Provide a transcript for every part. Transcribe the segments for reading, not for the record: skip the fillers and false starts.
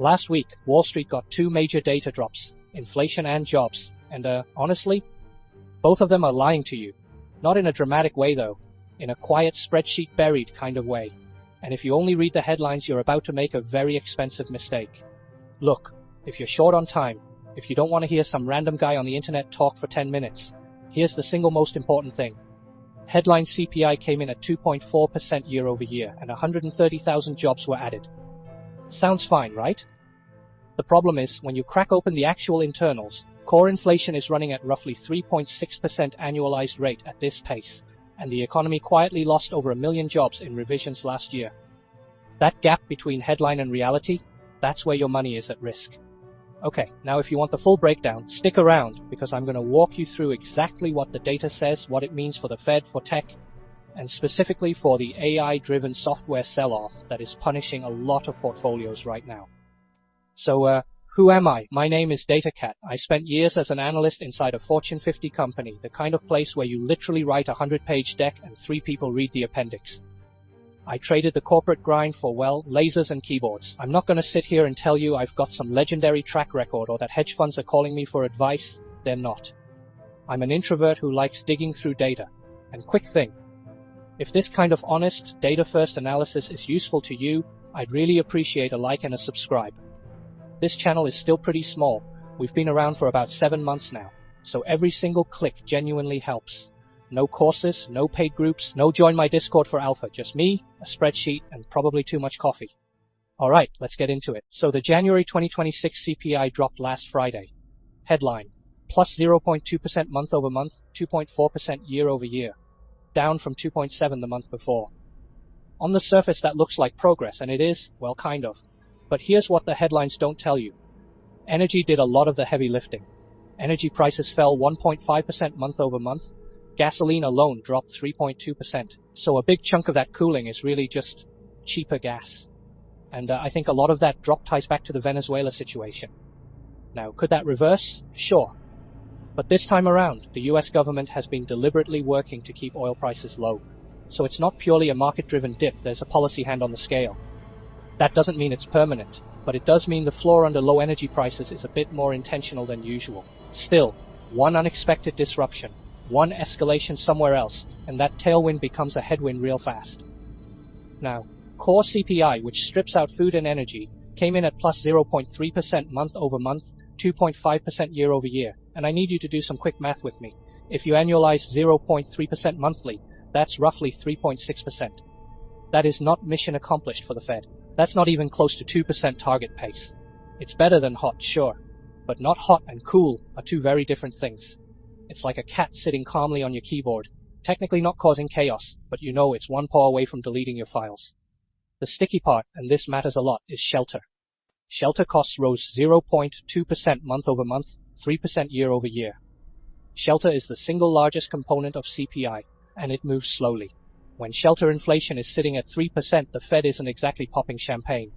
Last week, Wall Street got two major data drops, inflation and jobs, and honestly, both of them are lying to you. Not in a dramatic way though, in a quiet spreadsheet buried kind of way. And if you only read the headlines, you're about to make a very expensive mistake. Look, if you're short on time, if you don't want to hear some random guy on the internet talk for 10 minutes, here's the single most important thing. Headline CPI came in at 2.4% year over year, and 130,000 jobs were added. Sounds fine, right? The problem is, when you crack open the actual internals, core inflation is running at roughly 3.6% annualized rate at this pace, and the economy quietly lost over 1 million jobs in revisions last year. That gap between headline and reality, that's where your money is at risk. Okay, now if you want the full breakdown, stick around, because I'm going to walk you through exactly what the data says, what it means for the Fed, for tech, and specifically for the AI-driven software sell-off that is punishing a lot of portfolios right now. So, who am I? My name is DataCat. I spent years as an analyst inside a Fortune 50 company, the kind of place where you literally write a 100-page deck and 3 people read the appendix. I traded the corporate grind for, well, lasers and keyboards. I'm not going to sit here and tell you I've got some legendary track record or that hedge funds are calling me for advice. They're not. I'm an introvert who likes digging through data. And quick thing, if this kind of honest, data-first analysis is useful to you, I'd really appreciate a like and a subscribe. This channel is still pretty small. We've been around for about 7 months now, so every single click genuinely helps. No courses, no paid groups, no join my Discord for alpha, just me, a spreadsheet, and probably too much coffee. Alright, let's get into it. So the January 2026 CPI dropped last Friday. Headline, plus 0.2% month over month, 2.4% year over year, down from 2.7 the month before. On the surface that looks like progress, and it is, well, kind of. But here's what the headlines don't tell you. Energy did a lot of the heavy lifting. Energy prices fell 1.5% month over month. Gasoline alone dropped 3.2%. So a big chunk of that cooling is really just cheaper gas. And I think a lot of that drop ties back to the Venezuela situation. Now, could that reverse? Sure. But this time around, the US government has been deliberately working to keep oil prices low. So it's not purely a market-driven dip, there's a policy hand on the scale. That doesn't mean it's permanent, but it does mean the floor under low energy prices is a bit more intentional than usual. Still, one unexpected disruption, one escalation somewhere else, and that tailwind becomes a headwind real fast. Now, core CPI, which strips out food and energy, came in at plus 0.3% month over month, 2.5% year over year. And I need you to do some quick math with me. If you annualize 0.3% monthly, that's roughly 3.6%. That is not mission accomplished for the Fed. That's not even close to 2% target pace. It's better than hot, sure, but not hot and cool are two very different things. It's like a cat sitting calmly on your keyboard, technically not causing chaos, but you know it's one paw away from deleting your files. The sticky part, and this matters a lot, is shelter. Shelter costs rose 0.2% month over month, 3% year over year. Shelter is the single largest component of CPI, and it moves slowly. When shelter inflation is sitting at 3%, the Fed isn't exactly popping champagne.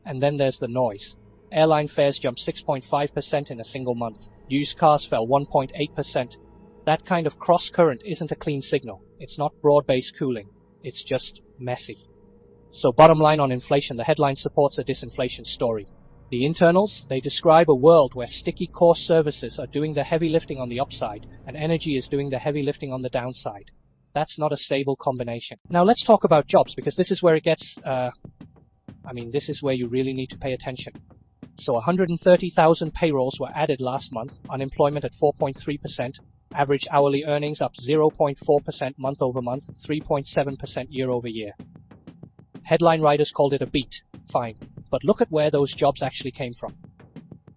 And then there's the noise. Airline fares jumped 6.5% in a single month. Used cars fell 1.8%. That kind of cross-current isn't a clean signal. It's not broad-based cooling. It's just messy. So bottom line on inflation, the headline supports a disinflation story. The internals, they describe a world where sticky core services are doing the heavy lifting on the upside, and energy is doing the heavy lifting on the downside. That's not a stable combination. Now let's talk about jobs, because this is where it gets, this is where you really need to pay attention. So 130,000 payrolls were added last month, unemployment at 4.3%, average hourly earnings up 0.4% month over month, 3.7% year over year. Headline writers called it a beat, fine, but look at where those jobs actually came from.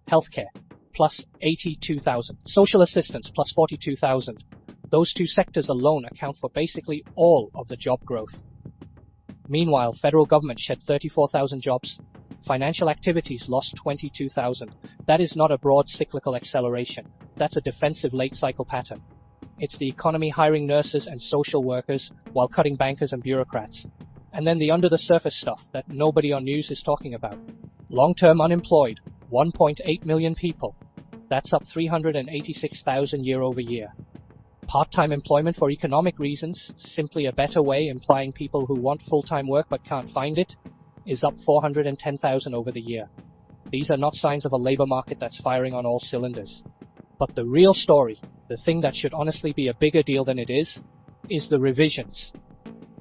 Healthcare, plus 82,000. Social assistance, plus 42,000. Those two sectors alone account for basically all of the job growth. Meanwhile, federal government shed 34,000 jobs. Financial activities lost 22,000. That is not a broad cyclical acceleration. That's a defensive late cycle pattern. It's the economy hiring nurses and social workers while cutting bankers and bureaucrats. And then the under-the-surface stuff that nobody on news is talking about. Long-term unemployed, 1.8 million people. That's up 386,000 year over year. Part-time employment for economic reasons, simply a better way implying people who want full-time work but can't find it, is up 410,000 over the year. These are not signs of a labor market that's firing on all cylinders. But the real story, the thing that should honestly be a bigger deal than it is the revisions.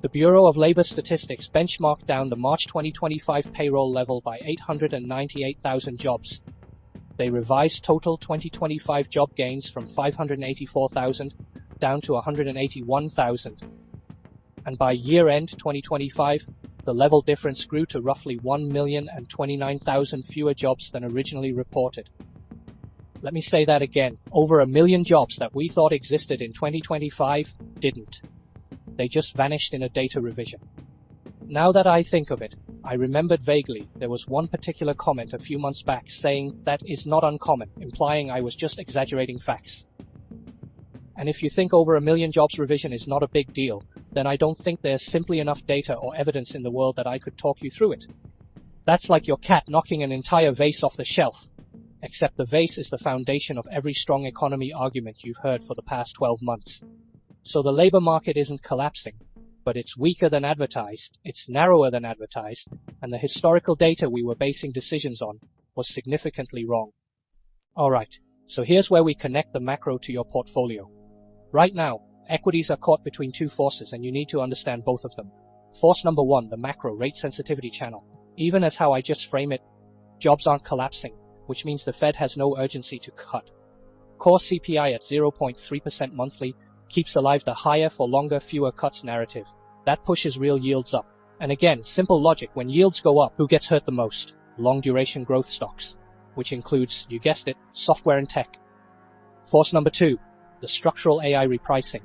The Bureau of Labor Statistics benchmarked down the March 2025 payroll level by 898,000 jobs. They revised total 2025 job gains from 584,000 down to 181,000. And by year-end 2025, the level difference grew to roughly 1,029,000 fewer jobs than originally reported. Let me say that again. Over 1 million jobs that we thought existed in 2025 didn't. They just vanished in a data revision. Now that I think of it, I remembered vaguely there was one particular comment a few months back saying that is not uncommon, implying I was just exaggerating facts. And if you think over 1 million jobs revision is not a big deal, then I don't think there's simply enough data or evidence in the world that I could talk you through it. That's like your cat knocking an entire vase off the shelf. Except the vase is the foundation of every strong economy argument you've heard for the past 12 months. So the labor market isn't collapsing, but it's weaker than advertised, it's narrower than advertised, and the historical data we were basing decisions on was significantly wrong. Alright, so here's where we connect the macro to your portfolio. Right now, equities are caught between two forces and you need to understand both of them. Force number one, the macro rate sensitivity channel. Even as how I just frame it, jobs aren't collapsing, which means the Fed has no urgency to cut. Core CPI at 0.3% monthly keeps alive the higher for longer, fewer cuts narrative. That pushes real yields up. And again, simple logic, when yields go up, who gets hurt the most? Long duration growth stocks, which includes, you guessed it, software and tech. Force number two, the structural AI repricing.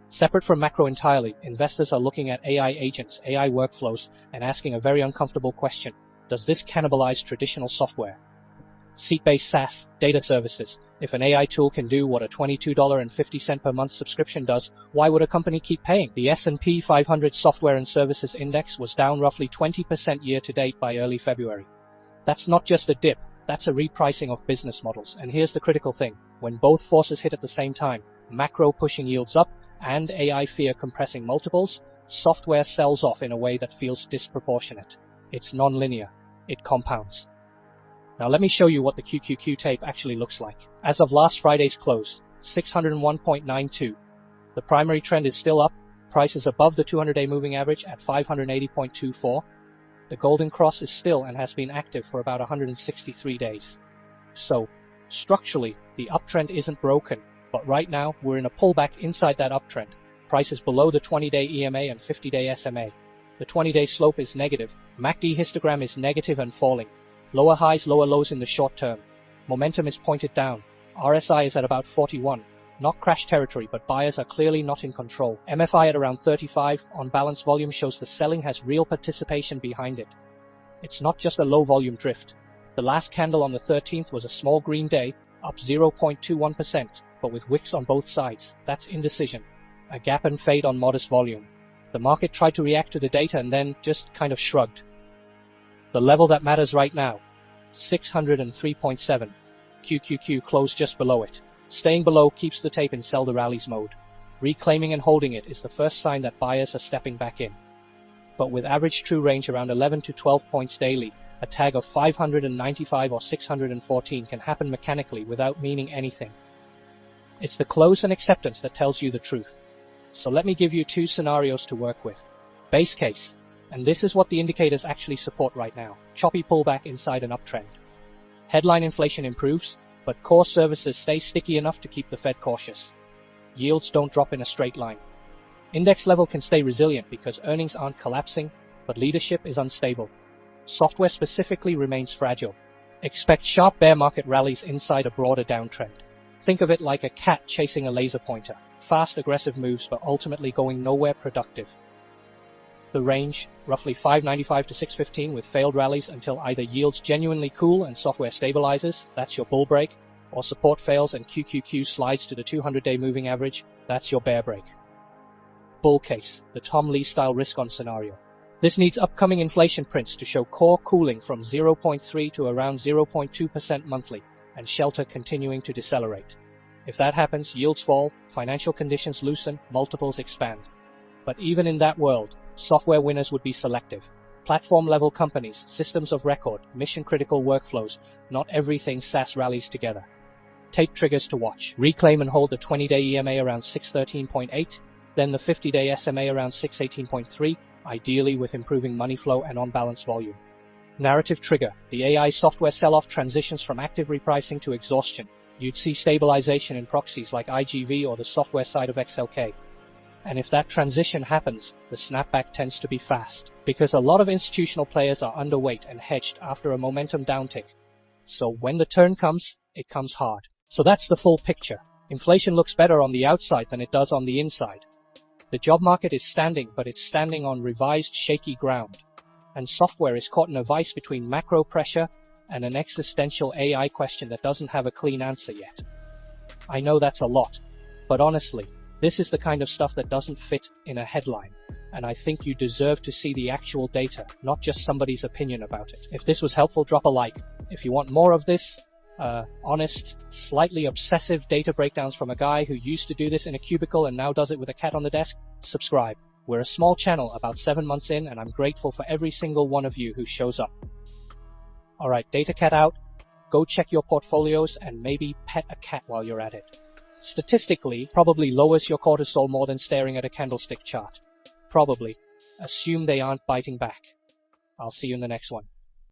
Separate from macro entirely, investors are looking at AI agents, AI workflows, and asking a very uncomfortable question. Does this cannibalize traditional software? Seat-based SaaS, data services. If an AI tool can do what a $22.50 per month subscription does, why would a company keep paying? The S&P 500 Software and Services Index was down roughly 20% year-to-date by early February. That's not just a dip, that's a repricing of business models. And here's the critical thing. When both forces hit at the same time, macro pushing yields up and AI fear compressing multiples, software sells off in a way that feels disproportionate. It's non-linear. It compounds. Now let me show you what the QQQ tape actually looks like. As of last Friday's close, 601.92. The primary trend is still up, price is above the 200-day moving average at 580.24. The golden cross is still and has been active for about 163 days. So, structurally, the uptrend isn't broken, but right now we're in a pullback inside that uptrend. Price is below the 20-day EMA and 50-day SMA. The 20-day slope is negative, MACD histogram is negative and falling. Lower highs, lower lows in the short term. Momentum is pointed down. RSI is at about 41. Not crash territory, but buyers are clearly not in control. MFI at around 35. On balance, volume shows the selling has real participation behind it. It's not just a low volume drift. The last candle on the 13th was a small green day, up 0.21%, but with wicks on both sides. That's indecision. A gap and fade on modest volume. The market tried to react to the data and then just kind of shrugged. The level that matters right now, 603.7. QQQ closed just below it. Staying below keeps the tape in sell the rallies mode. Reclaiming and holding it is the first sign that buyers are stepping back in. But with average true range around 11 to 12 points daily, a tag of 595 or 614 can happen mechanically without meaning anything. It's the close and acceptance that tells you the truth. So let me give you two scenarios to work with. Base case. And this is what the indicators actually support right now. Choppy pullback inside an uptrend. Headline inflation improves, but core services stay sticky enough to keep the Fed cautious. Yields don't drop in a straight line. Index level can stay resilient because earnings aren't collapsing, but leadership is unstable. Software specifically remains fragile. Expect sharp bear market rallies inside a broader downtrend. Think of it like a cat chasing a laser pointer. Fast, aggressive moves, but ultimately going nowhere productive. The range, roughly 595 to 615 with failed rallies until either yields genuinely cool and software stabilizes, that's your bull break, or support fails and QQQ slides to the 200-day moving average, that's your bear break. Bull case, the Tom Lee style risk-on scenario. This needs upcoming inflation prints to show core cooling from 0.3 to around 0.2% monthly, and shelter continuing to decelerate. If that happens, yields fall, financial conditions loosen, multiples expand. But even in that world, software winners would be selective. Platform-level companies, systems of record, mission-critical workflows, not everything SaaS rallies together. Tape triggers to watch. Reclaim and hold the 20-day EMA around 613.8, then the 50-day SMA around 618.3, ideally with improving money flow and on-balance volume. Narrative trigger. The AI software sell-off transitions from active repricing to exhaustion. You'd see stabilization in proxies like IGV or the software side of XLK. And if that transition happens, the snapback tends to be fast, because a lot of institutional players are underweight and hedged after a momentum downtick. So when the turn comes, it comes hard. So that's the full picture. Inflation looks better on the outside than it does on the inside. The job market is standing, but it's standing on revised shaky ground. And software is caught in a vice between macro pressure and an existential AI question that doesn't have a clean answer yet. I know that's a lot, but honestly, this is the kind of stuff that doesn't fit in a headline, and I think you deserve to see the actual data, not just somebody's opinion about it. If this was helpful, drop a like. If you want more of this, honest, slightly obsessive data breakdowns from a guy who used to do this in a cubicle and now does it with a cat on the desk, subscribe. We're a small channel, about 7 months in, and I'm grateful for every single one of you who shows up. Alright, DataCat out. Go check your portfolios and maybe pet a cat while you're at it. Statistically, probably lowers your cortisol more than staring at a candlestick chart. Probably. Assume they aren't biting back. I'll see you in the next one.